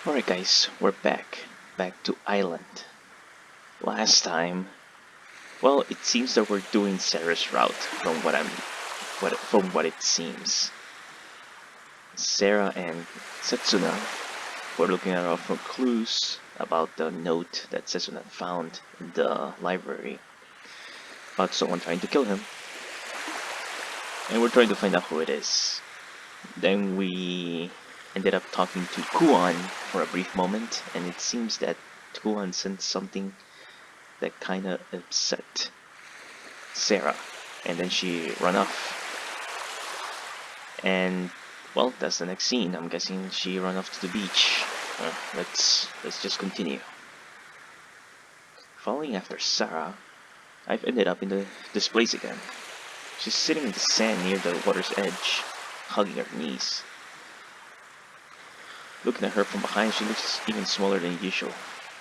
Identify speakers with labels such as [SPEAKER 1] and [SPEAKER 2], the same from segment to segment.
[SPEAKER 1] Alright guys, we're back to Island. Last time, well, it seems that we're doing Sarah's route from what it seems. Sarah and Setsuna were looking at for clues about the note that Setsuna found in the library about someone trying to kill him. And we're trying to find out who it is. Then we ended up talking to Kuan for a brief moment, and it seems that Kuan sent something that kinda upset Sarah, and then she run off. And well, that's the next scene. I'm guessing she run off to the beach. Let's just continue. Following after Sara, I've ended up in this place again. She's sitting in the sand near the water's edge, hugging her knees. Looking at her from behind, she looks even smaller than usual.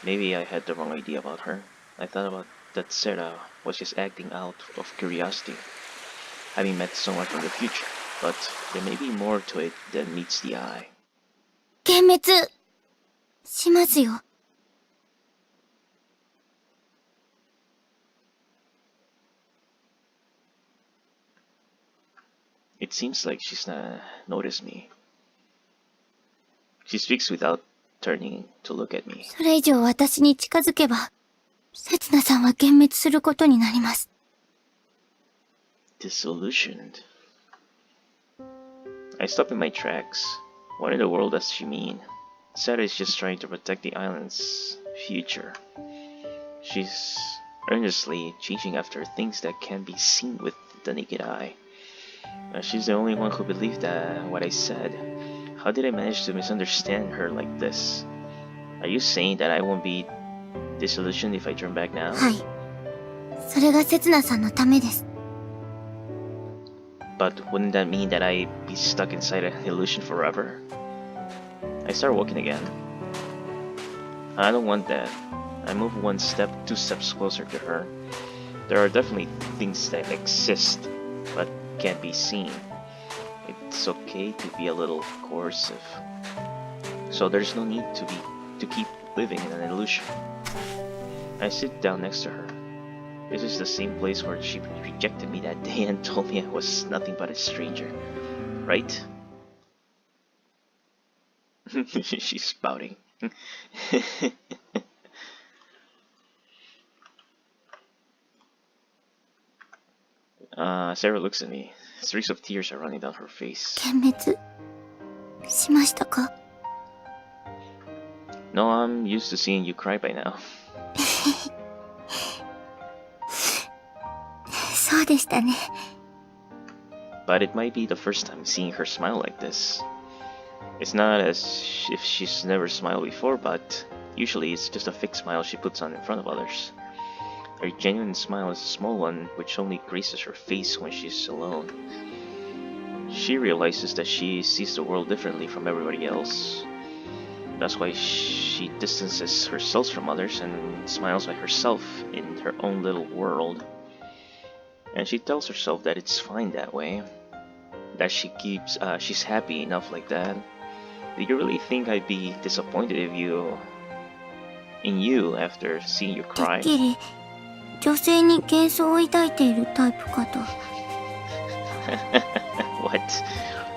[SPEAKER 1] Maybe I had the wrong idea about her. I thought about that Sara was just acting out of curiosity, having met someone from the future, but there may be more to it than meets the eye.
[SPEAKER 2] 幻滅しますよ。
[SPEAKER 1] It seems like she's not noticed me. She speaks without turning to look at me.
[SPEAKER 2] それ以上私に近づけば、刹那さんは幻滅することになります。
[SPEAKER 1] Disillusioned. I stop in my tracks. What in the world does she mean? Sara is just trying to protect the island's future. She's earnestly chasing after things that can be seen with the naked eye. She's the only one who believed what I said. How did I manage to misunderstand her like this? Are you saying that I won't be disillusioned if I turn back now?
[SPEAKER 2] はい。それが刹那さんのためです。
[SPEAKER 1] But wouldn't that mean that I'd be stuck inside an illusion forever? I start walking again. I don't want that. I move two steps closer to her. There are definitely things that exist, but can't be seen. It's okay to be a little coercive. So there's no need to keep living in an illusion. I sit down next to her. This is the same place where she rejected me that day and told me I was nothing but a stranger, right? She's spouting. Sarah looks at me. Streaks of tears are running down her face.
[SPEAKER 2] 幻滅しましたか?
[SPEAKER 1] No, I'm used to seeing you cry by now.
[SPEAKER 2] そうでしたね。
[SPEAKER 1] But it might be the first time seeing her smile like this. It's not as if she's never smiled before, but usually it's just a fake smile she puts on in front of others. Her genuine smile is a small one which only graces her face when she's alone. She realizes that she sees the world differently from everybody else. That's why she distances herself from others and smiles by herself in her own little world. And she tells herself that it's fine that way, that she's happy enough like that. Do you really think I'd be disappointed in you after seeing you
[SPEAKER 2] て
[SPEAKER 1] cry?
[SPEAKER 2] っきり女性に幻想を抱いているタイプかと。
[SPEAKER 1] What?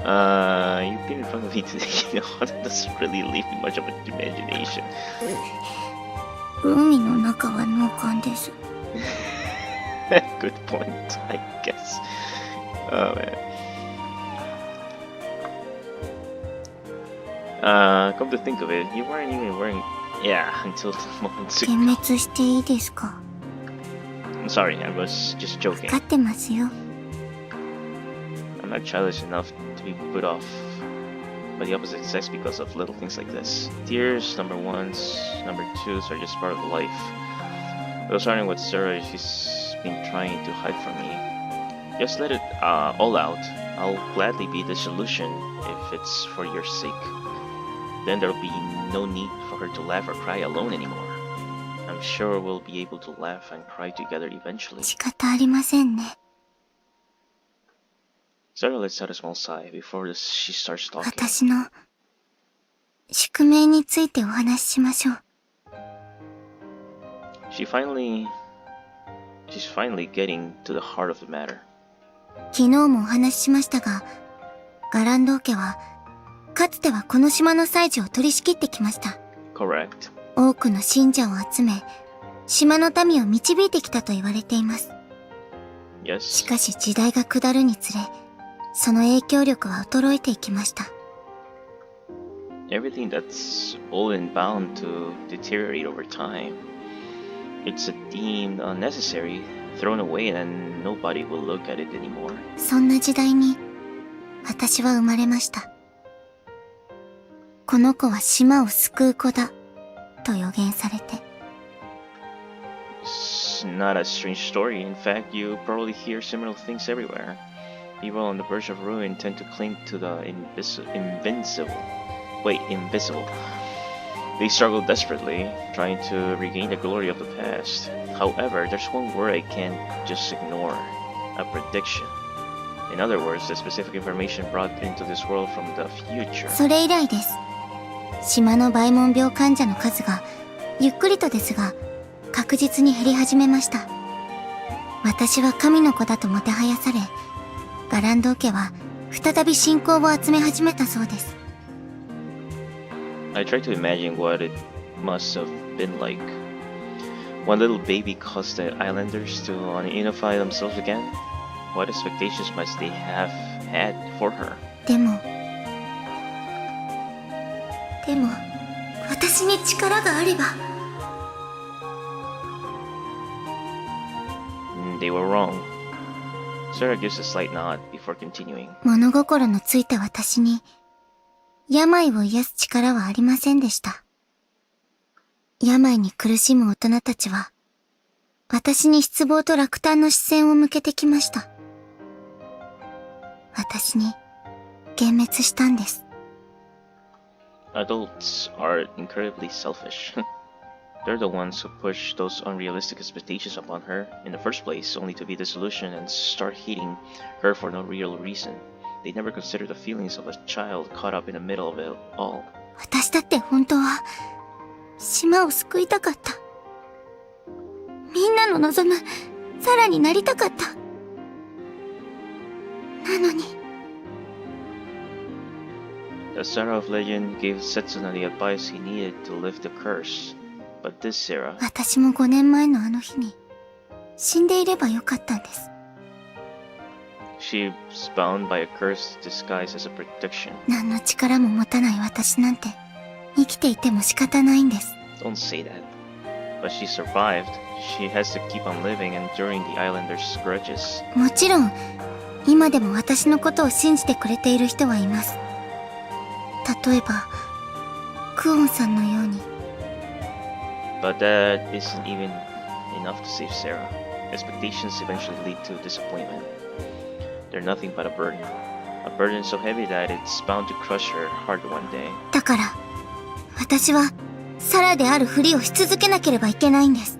[SPEAKER 1] You've been in front of me today, you know, that doesn't really leave me much of an imagination.
[SPEAKER 2] 海の中は脳幹です。
[SPEAKER 1] Good point, I guess. Oh man. Come to think of it, you weren't even wearing... Yeah, until moments
[SPEAKER 2] 幻
[SPEAKER 1] ago.
[SPEAKER 2] 滅していいですか?
[SPEAKER 1] I'm sorry, I was just joking.
[SPEAKER 2] 分かってますよ。
[SPEAKER 1] I'm not childish enough to be put off by the opposite sex because of little things like this. Tears, number ones, number twos are just part of life. Though starting with Sarah, she's been trying to hide from me. Just let it all out. I'll gladly be disillusioned if it's for your sake. Then there'll be no need for her to laugh or cry alone anymore. I'm sure we'll be able to laugh and cry together eventually.
[SPEAKER 2] 仕方ありませんね。
[SPEAKER 1] Sarah lets out a small sigh before she starts talking.
[SPEAKER 2] 私の宿命についてお話ししましょう。
[SPEAKER 1] She's finally getting to the heart of the matter.
[SPEAKER 2] 昨日もお話ししましたが、ガランド家は、かつてはこの島の祭事を取り仕切ってきました。
[SPEAKER 1] Correct.
[SPEAKER 2] 多くの信者を集め、島の民を導いてきたと言われています。
[SPEAKER 1] Yes.
[SPEAKER 2] しかし時代が下るにつれ、その影響力は衰えていきました。
[SPEAKER 1] Everything that's old and bound to deteriorate over time. It's deemed unnecessary, thrown away, and nobody will look at it anymore.
[SPEAKER 2] そんな時代に、私は生まれました。この子は島を救う子だ、と予言されて。
[SPEAKER 1] It's not a strange story. In fact, you probably hear similar things everywhere. People on the verge of ruin tend to cling to the invisible. They struggle desperately, trying to regain the glory of the past. However, there's one word I can't just ignore. A prediction. In other words, the specific information brought into this world from the future.
[SPEAKER 2] それ以来です。島のバイモン病患者の数が、ゆっくりとですが、確実に減り始めました。私は神の子だともてはやされ、ガランド家は再び信仰を集め始めたそうです。
[SPEAKER 1] I try to imagine what it must have been like. One little baby caused the islanders to unify themselves again. What expectations must they have had for her?
[SPEAKER 2] でも、私に力があれば。
[SPEAKER 1] They were wrong. Sara gives a slight nod before continuing.
[SPEAKER 2] 物心のついた私に、病を癒す力はありませんでした。病に苦しむ大人たちは、私に失望と落胆の視線を向けてきました。私に、幻滅したんです。
[SPEAKER 1] Adults are incredibly selfish. They're the ones who push those unrealistic expectations upon her in the first place, only to be disillusioned and start hating her for no real reason. They never consider the feelings of a child caught up in the middle of it all.
[SPEAKER 2] 私だって本当は、島を救いたかった。みんなの望む、サラになりたかった。なのに。
[SPEAKER 1] The Sara of Legend gave Setsuna the advice he needed to lift the curse. But this Sara...
[SPEAKER 2] 私も5年前のあの日に、死んでいればよかったんです。
[SPEAKER 1] She's bound by a curse disguised as a protection.
[SPEAKER 2] 何の力も持たない私なんて、生きていても仕方ないんです。
[SPEAKER 1] Don't say that. But she survived. She has to keep on living and enduring the islanders' grudges.
[SPEAKER 2] もちろん、今でも私のことを信じてくれている人はいます。例えば、クオンさんのように。
[SPEAKER 1] But that isn't even enough to save Sara. Expectations eventually lead to disappointment. They're nothing but a burden so heavy that it's bound to crush her heart one day.
[SPEAKER 2] だから、私は、サラであるふりをし続けなければいけないんです。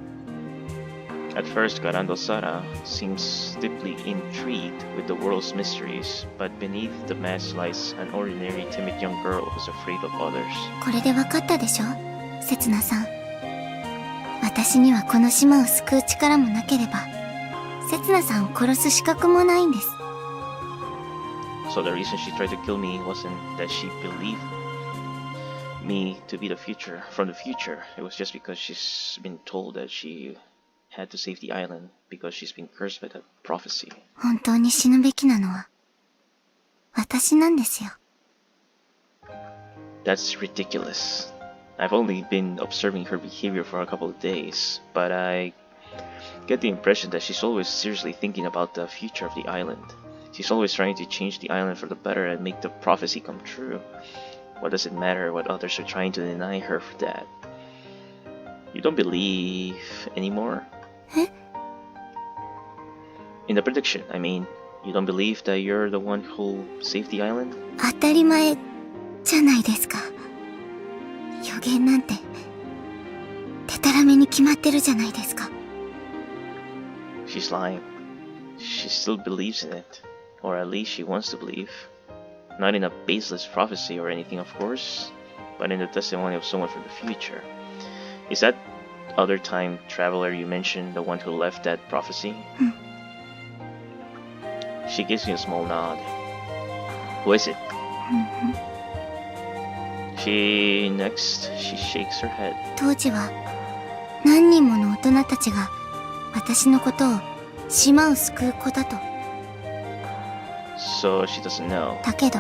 [SPEAKER 1] At first, Garando Sara seems deeply intrigued with the world's mysteries, but beneath the mask lies an ordinary timid young girl who's afraid of others.
[SPEAKER 2] これで分かったでしょ、せつなさん。私にはこの島を救う力もなければ、せつなさんを殺す資格もないんです。
[SPEAKER 1] So the reason she tried to kill me wasn't that she believed me to be from the future. It was just because she's been told that she had to save the island because she's been cursed by that prophecy.
[SPEAKER 2] 本当に死ぬべきなのは、私なんですよ。
[SPEAKER 1] That's ridiculous. I've only been observing her behavior for a couple of days, but I get the impression that she's always seriously thinking about the future of the island. She's always trying to change the island for the better and make the prophecy come true. What does it matter what others are trying to deny her for that? You don't believe anymore?
[SPEAKER 2] Eh?
[SPEAKER 1] In the prediction, I mean, you don't believe that you're the one who'll save the island?
[SPEAKER 2] 当たり前じゃないですか。予言なんて、でたらめに決まってるじゃないですか。
[SPEAKER 1] She's lying. She still believes in it. Or at least she wants to believe. Not in a baseless prophecy or anything, of course. but in the testimony of someone from the future. Is that other time traveler you mentioned the one who left that prophecy? She gives me a small nod. Who is it? She shakes her head.
[SPEAKER 2] 当時は何人もの大人たちが私のことを島を救う子だと。
[SPEAKER 1] So she doesn't know.
[SPEAKER 2] だけど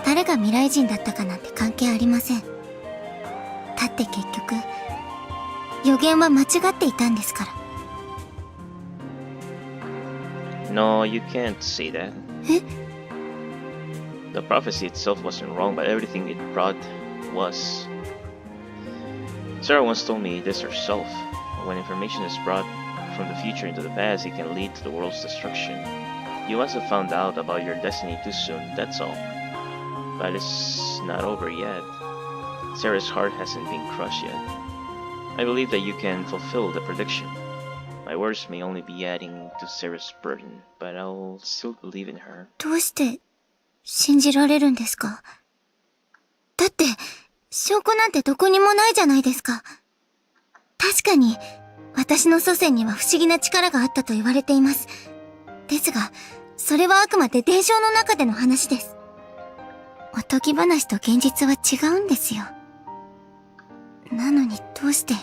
[SPEAKER 2] 誰が未来人だったかなんて関係ありません。だって結局予言は間違っていたんですから。
[SPEAKER 1] No, you can't say that.
[SPEAKER 2] え？
[SPEAKER 1] The prophecy itself wasn't wrong, but everything it brought was. Sara once told me this herself. When information is brought from the future into the past, it can lead to the world's destruction. You must have found out about your destiny too soon, that's all. But it's not over yet. Sarah's heart hasn't been crushed yet. I believe that you can fulfill the prediction. My words may only be adding to Sarah's burden, but I'll still believe in her.
[SPEAKER 2] どうして信じられるんですか？だって証拠なんてどこにもないじゃないですか。確かに私の祖先には不思議な力があったと言われています。ですがそれはあくまで伝承の中での話です。おとぎ話と現実は違うんですよ。なのにどうして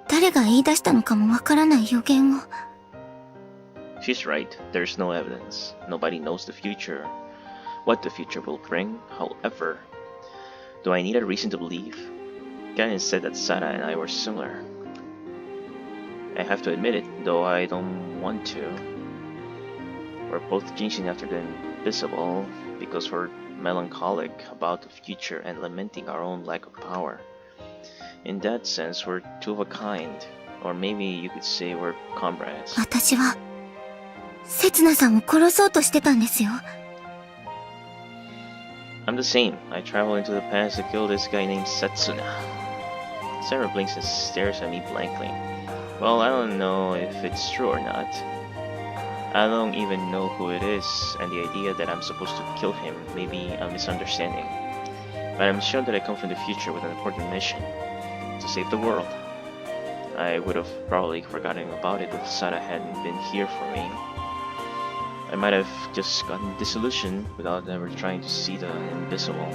[SPEAKER 2] 誰が言い出したのかもわからない予言を。
[SPEAKER 1] She's right, there's no evidence. Nobody knows the future. What the future will bring, however. Do I need a reason to believe? Ganon said that Sara and I were similar. I have to admit it, though I don't want to. We're both chasing after the invisible because we're melancholic about the future and lamenting our own lack of power. In that sense, we're two of a kind, or maybe you could say we're comrades.
[SPEAKER 2] 私はせつなさんを殺そうとしてたんですよ。
[SPEAKER 1] I'm the same. I travel into the past to kill this guy named Setsuna. Sarah blinks and stares at me blankly. Well, I don't know if it's true or not. I don't even know who it is, and the idea that I'm supposed to kill him may be a misunderstanding. But I'm sure that I come from the future with an important mission. To save the world. I would have probably forgotten about it if Sara hadn't been here for me. I might have just gotten disillusioned without ever trying to see the invisible.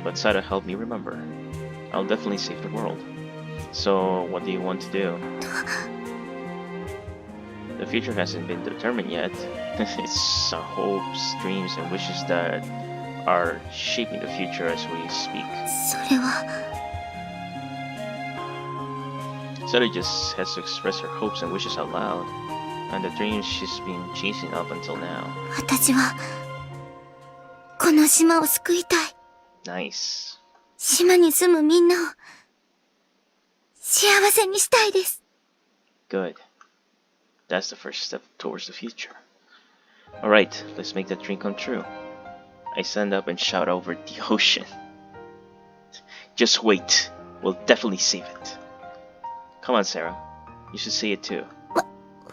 [SPEAKER 1] But Sara helped me remember. I'll definitely save the world. So, what do you want to do? The future hasn't been determined yet. It's our hopes, dreams, and wishes that are shaping the future as we speak.
[SPEAKER 2] それは
[SPEAKER 1] Sara just has to express her hopes and wishes out loud, and the dreams she's been chasing up until now.
[SPEAKER 2] 私はこの島を救いたい。
[SPEAKER 1] Nice.
[SPEAKER 2] 島に住むみんなを幸せにしたいです。
[SPEAKER 1] Good. That's the first step towards the future. Alright, let's make that dream come true. I stand up and shout over the ocean. Just wait. We'll definitely save it. Come on, Sara. You should say it too.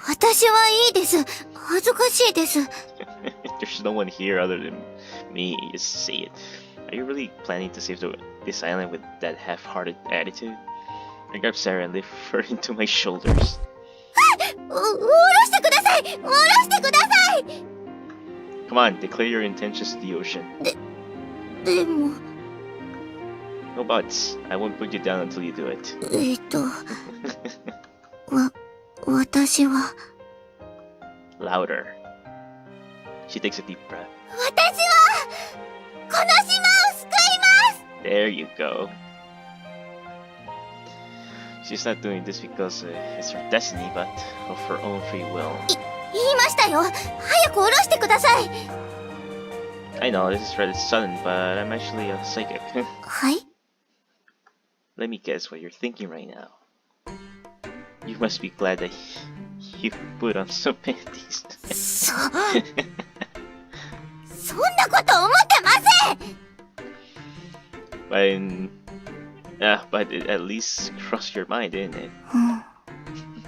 [SPEAKER 2] 私はいいです。恥ずかしいです。
[SPEAKER 1] There's no one here other than me. Just say it. Are you really planning to save this island with that half-hearted attitude? I grab Sara and lift her into my shoulders.
[SPEAKER 2] 下ろしてください。下ろしてください。
[SPEAKER 1] Come on, declare your intentions to the ocean.
[SPEAKER 2] でも
[SPEAKER 1] No buts. I won't put you down until you do it.
[SPEAKER 2] 私は
[SPEAKER 1] Louder. She takes a deep breath.
[SPEAKER 2] 私はこの島を救います。
[SPEAKER 1] There you go. She's not doing this because it's her destiny, but of her own free will.
[SPEAKER 2] 言いましたよ。早く下ろしてください。
[SPEAKER 1] I know, this is rather sudden, but I'm actually a psychic.
[SPEAKER 2] はい。
[SPEAKER 1] Let me guess what you're thinking right now. You must be glad that you put on some panties.
[SPEAKER 2] そんなこと思ってません。
[SPEAKER 1] But it at least crossed your mind, didn't it?
[SPEAKER 2] 思っ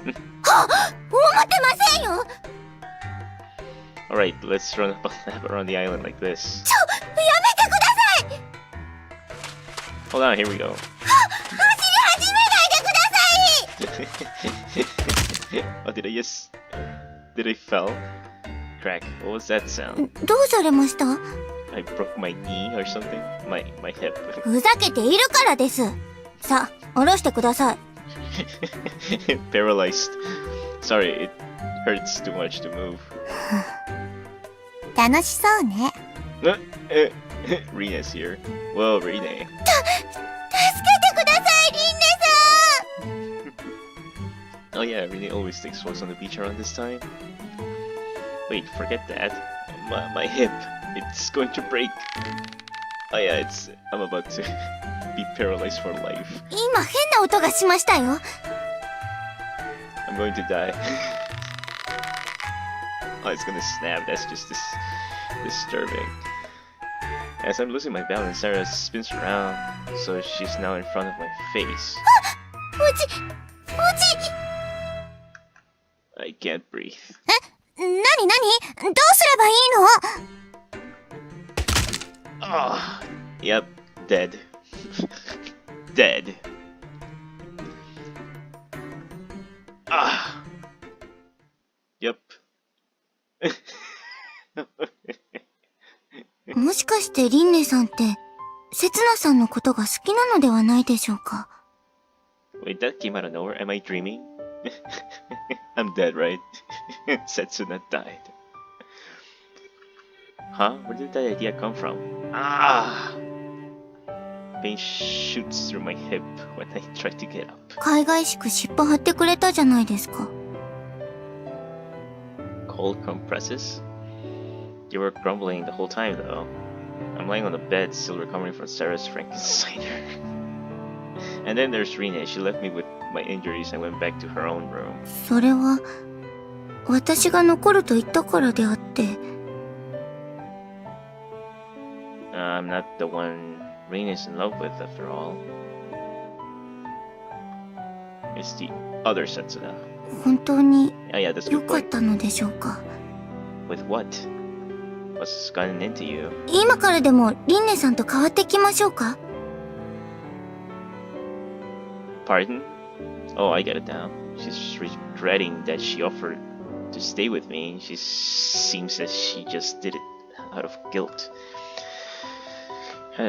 [SPEAKER 2] てませんよ。
[SPEAKER 1] Alright, let's run up a lap around the island like this.
[SPEAKER 2] やめてください。
[SPEAKER 1] Hold on, here we go.
[SPEAKER 2] 走り始めないでください
[SPEAKER 1] Oh, did I just... Did I fell? Crack. What was that sound?
[SPEAKER 2] どうされました
[SPEAKER 1] I broke my knee or something? My hip.
[SPEAKER 2] ふざけているからです。さあ、下ろしてください。
[SPEAKER 1] Paralyzed. Sorry, it hurts too much to move.
[SPEAKER 2] 楽しそうね。
[SPEAKER 1] Rena's here. Well, Rene.
[SPEAKER 2] 助けてください、リンネさん
[SPEAKER 1] Oh yeah, Rene always takes walks on the beach around this time. Wait, forget that. My hip. It's going to break. Oh yeah, I'm about to be paralyzed for life.
[SPEAKER 2] 今変な音がしましたよ。
[SPEAKER 1] I'm going to die. Oh, it's gonna snap. That's just disturbing. As I'm losing my balance, Sara spins around, so she's now in front of my face.
[SPEAKER 2] うち
[SPEAKER 1] I can't breathe.
[SPEAKER 2] なにどうすればいいの
[SPEAKER 1] Ah, yep, dead. Dead. Ah. Yep.
[SPEAKER 2] もしかしてリンネさんって、セツナさんのことが好きなのではないでしょうか
[SPEAKER 1] Wait, that came out of nowhere. Am I dreaming? I'm dead, right? Setsuna died. Huh? Where did that idea come from? Ah! Pain shoots through my hip when I try to get up.
[SPEAKER 2] 海外しく尻尾張ってくれたじゃないですか。
[SPEAKER 1] Cold compresses? You were grumbling the whole time, though. I'm lying on the bed, still recovering from Sarah's Frankensteiner. And then there's Rene. She left me with my injuries and went back to her own room.
[SPEAKER 2] それは、私が残ると言ったからであって。
[SPEAKER 1] I'm not the one Rene's in love with, after all. It's the other Setsuna.
[SPEAKER 2] 本当に
[SPEAKER 1] Yeah, that's a
[SPEAKER 2] 良
[SPEAKER 1] good
[SPEAKER 2] かっ
[SPEAKER 1] point.
[SPEAKER 2] たのでしょうか。
[SPEAKER 1] With what? What's gotten into you?
[SPEAKER 2] 今からでもリンネさんと変わっていきましょうか
[SPEAKER 1] Pardon? Oh, I get it now. She's regretting that she offered to stay with me. She seems that she just did it out of guilt.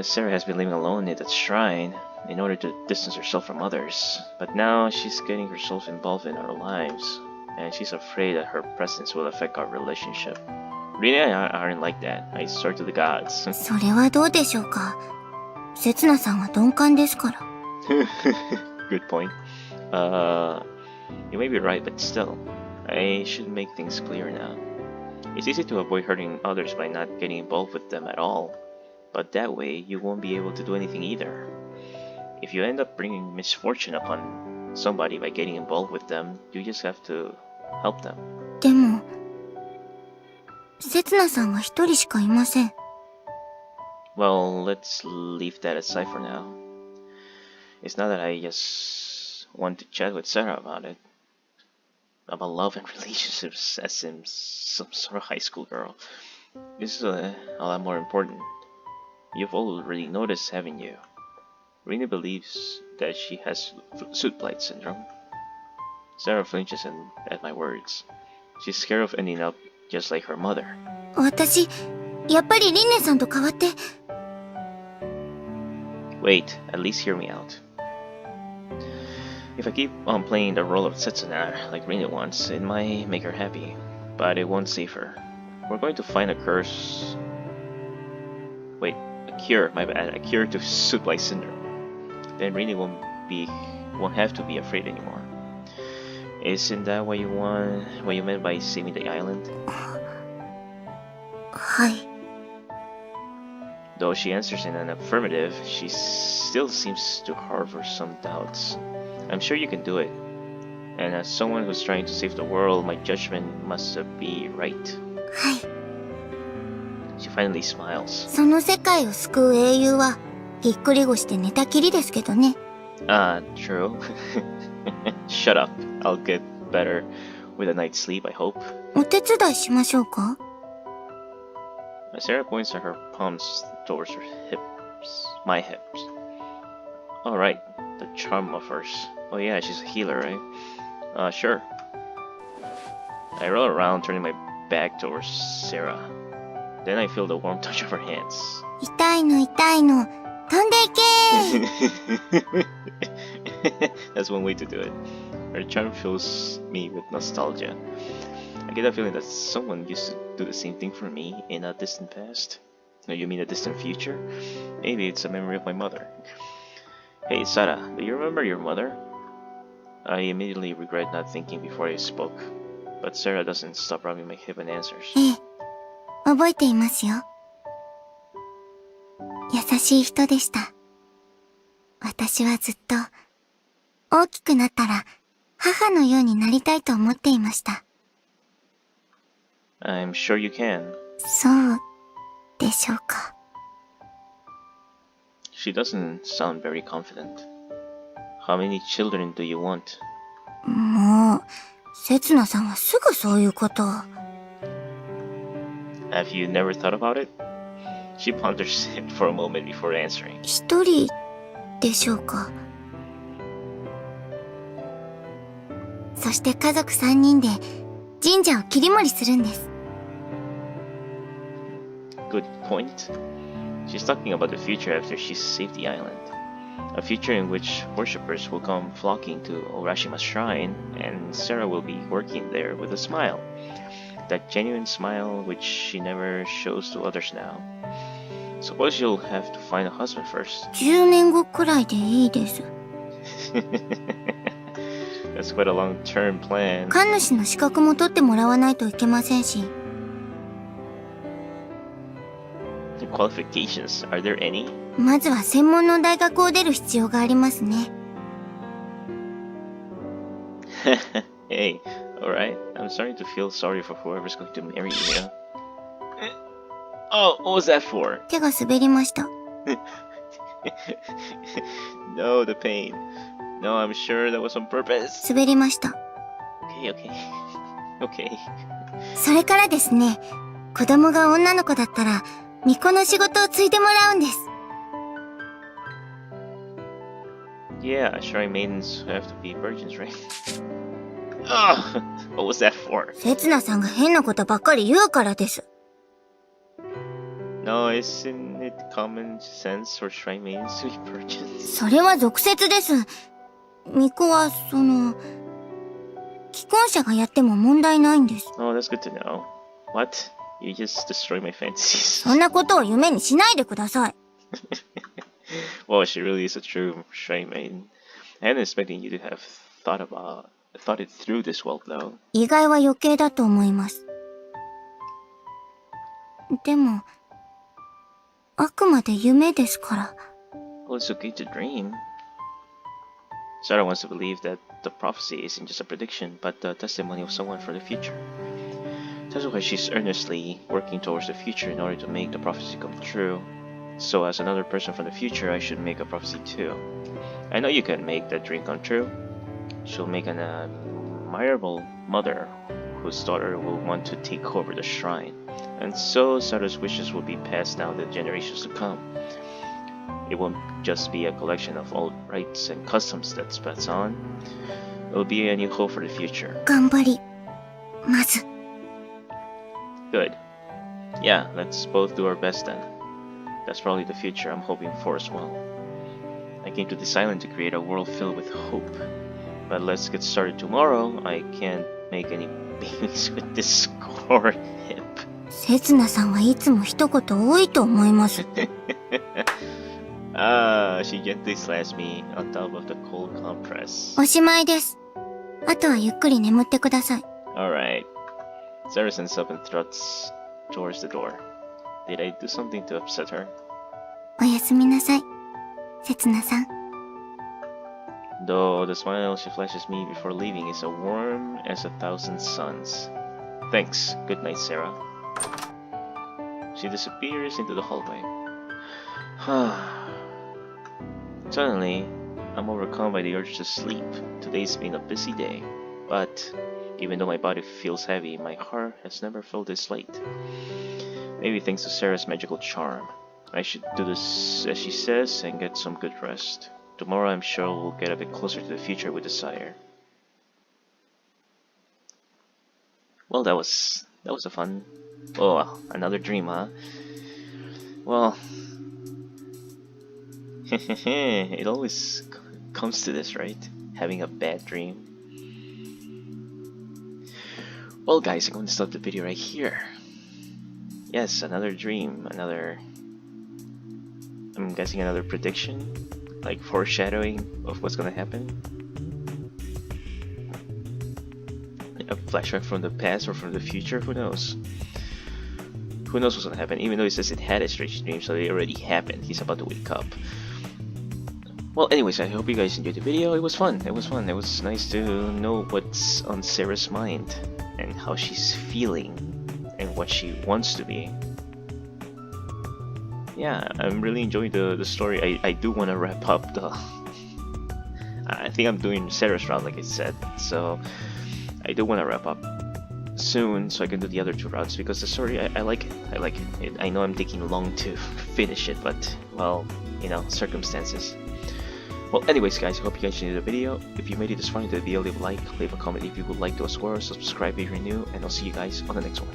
[SPEAKER 1] Sarah has been living alone at that shrine in order to distance herself from others. But now she's getting herself involved in our lives, and she's afraid that her presence will affect our relationship. Rene and I aren't like that. I swear to the gods.
[SPEAKER 2] それはどうでしょうか。セツナさんは鈍感ですから。
[SPEAKER 1] Good point. You may be right, but still, I should make things clear now. It's easy to avoid hurting others by not getting involved with them at all, but that way you won't be able to do anything either. If you end up bringing misfortune upon somebody by getting involved with them, you just have to help them.
[SPEAKER 2] でも、セツナさんは一人しかいません。
[SPEAKER 1] Well, let's leave that aside for now. It's not that I just want to chat with Sarah about it. About love and relationships as in some sort of high school girl. This is a lot more important. You've already noticed, haven't you? Rena believes that she has soot blight syndrome. Sarah flinches at my words. She's scared of ending up just like her mother.
[SPEAKER 2] 私、やっぱりリンネさんと変わって。
[SPEAKER 1] Wait, at least hear me out. If I keep on playing the role of Setsuna like Rena wants, it might make her happy, but it won't save her. We're going to find a curse. Wait, a cure, my bad, a cure to soot blight syndrome. Then Rena won't have to be afraid anymore. Isn't that what you meant by saving the island?
[SPEAKER 2] はい。
[SPEAKER 1] Though she answers in an affirmative, she still seems to harbor some doubts. I'm sure you can do it. And as someone who's trying to save the world, my judgment must be right.
[SPEAKER 2] はい。
[SPEAKER 1] She finally smiles.
[SPEAKER 2] その世界を救う英雄は、ぎっくり腰で寝たきりですけどね。
[SPEAKER 1] True. Shut up. I'll get better with a night's sleep, I hope.
[SPEAKER 2] お手伝いしましょうか
[SPEAKER 1] Sarah points her palms towards her hips, my hips. Alright, the charm offers. Oh yeah, she's a healer, right? Sure. I roll around, turning my back towards Sarah. Then I feel the warm touch of her hands.
[SPEAKER 2] 痛いの痛いの。飛んでいけー
[SPEAKER 1] That's one way to do it. Her charm fills me with nostalgia. I get a feeling that someone used to do the same thing for me in a distant past. No, you mean a distant future? Maybe it's a memory of my mother. Hey, Sara, do you remember your mother? I immediately regret not thinking before I spoke, but Sarah doesn't stop rubbing my hip and answers.
[SPEAKER 2] ええ、覚えていますよ。優しい人でした。私はずっと、大きくなったら、母のようになりたいと思っていました。
[SPEAKER 1] I'm sure you can.
[SPEAKER 2] そうでしょうか。
[SPEAKER 1] She doesn't sound very confident. How many children do you want?
[SPEAKER 2] もう、せつなさんはすぐそういうことを。
[SPEAKER 1] Have you never thought about it? She ponders it for a moment before answering.
[SPEAKER 2] 一人でしょうか。そして家族3人で神社を切り盛りするんです。
[SPEAKER 1] Good point. She's talking about the future after she's saved the island. A future in which worshippers will come flocking to Urashima's shrine, and Sarah will be working there with a smile. That genuine smile which she never shows to others now. Suppose you'll have to find a husband first.
[SPEAKER 2] 10年後くらいでいいです。
[SPEAKER 1] That's quite a long-term plan.
[SPEAKER 2] 神主の資格も取ってもらわないといけませんし。
[SPEAKER 1] Qualifications, are there any?
[SPEAKER 2] まずは専門の大学を出る必要がありますね。
[SPEAKER 1] Hey, alright. I'm starting to feel sorry for whoever's going to marry you. Oh, what was that for?
[SPEAKER 2] 手が滑りました。
[SPEAKER 1] No, the pain. No, I'm sure that was on purpose.
[SPEAKER 2] 滑りました。
[SPEAKER 1] Okay, okay. Okay.
[SPEAKER 2] それからですね、子供が女の子だったら、巫女の仕事を継いでもらうんです。
[SPEAKER 1] Yeah, shrine maidens have to be virgins, right? Ugh, what was that for?
[SPEAKER 2] せつなさんが変なことばっかり言うからです。
[SPEAKER 1] No, isn't it common sense for shrine maidens to be virgins?
[SPEAKER 2] それは俗説です。巫女は、既婚者がやっても問題ないんです。
[SPEAKER 1] Oh, that's good to know. What? You just destroy my fantasies.
[SPEAKER 2] そんなことを夢にしないでください。
[SPEAKER 1] Well, she really is a true shrine maiden. I am expecting you to have thought it through this well, though.
[SPEAKER 2] 意外は余計だと思います。でも、あくまで夢ですから。
[SPEAKER 1] Well, it's okay to dream. Sara wants to believe that the prophecy isn't just a prediction, but the testimony of someone for the future. That's why she's earnestly working towards the future in order to make the prophecy come true. So as another person from the future, I should make a prophecy too. I know you can make that dream come true. She'll make an admirable mother whose daughter will want to take over the shrine. And so Sara's wishes will be passed down to generations to come. It won't just be a collection of old rites and customs that's passed on. It will be a new hope for the future.
[SPEAKER 2] 頑張ります。
[SPEAKER 1] Good. Yeah, let's both do our best then. That's probably the future I'm hoping for as well. I came to this island to create a world filled with hope. But let's get started tomorrow. I can't make any babies with this score hip.
[SPEAKER 2] せつなさんはいつも一言多いと思います。
[SPEAKER 1] She gently slaps me on top of the cold compress.
[SPEAKER 2] おしまいです。あとはゆっくり眠ってください。
[SPEAKER 1] Alright. Sara stands up and trots towards the door. Did I do something to upset her?
[SPEAKER 2] おやすみなさい、せつなさん。
[SPEAKER 1] Though the smile she flashes me before leaving is as warm as 1,000 suns. Thanks. Good night, Sara. She disappears into the hallway. Suddenly, I'm overcome by the urge to sleep. Today's been a busy day, but even though my body feels heavy, my heart has never felt this light. Maybe thanks to Sarah's magical charm. I should do this as she says and get some good rest. tomorrow I'm sure we'll get a bit closer to the future with the sire. Well, that was a fun. Oh, another dream, huh? Well, it always comes to this, right? Having a bad dream. Well, guys, I'm going to stop the video right here. Yes, another dream, I'm guessing another prediction, like foreshadowing of what's gonna happen. A flashback from the past or from the future, who knows? Who knows what's gonna happen, even though he says it had a strange dream, so it already happened. He's about to wake up. Well, anyways, I hope you guys enjoyed the video. It was fun. It was nice to know what's on Sara's mind and how she's feeling and what she wants to be. Yeah, I'm really enjoying the story. I do want to wrap up the... I think I'm doing Sara's route, like I said, so I do want to wrap up soon so I can do the other two routes, because the story, I like it. I know I'm taking long to finish it, but, well, you know, circumstances. Well, anyways, guys, I hope you guys enjoyed the video. If you made it this far into the video, leave a like, leave a comment if you would like to as well, subscribe if you're new, and I'll see you guys on the next one.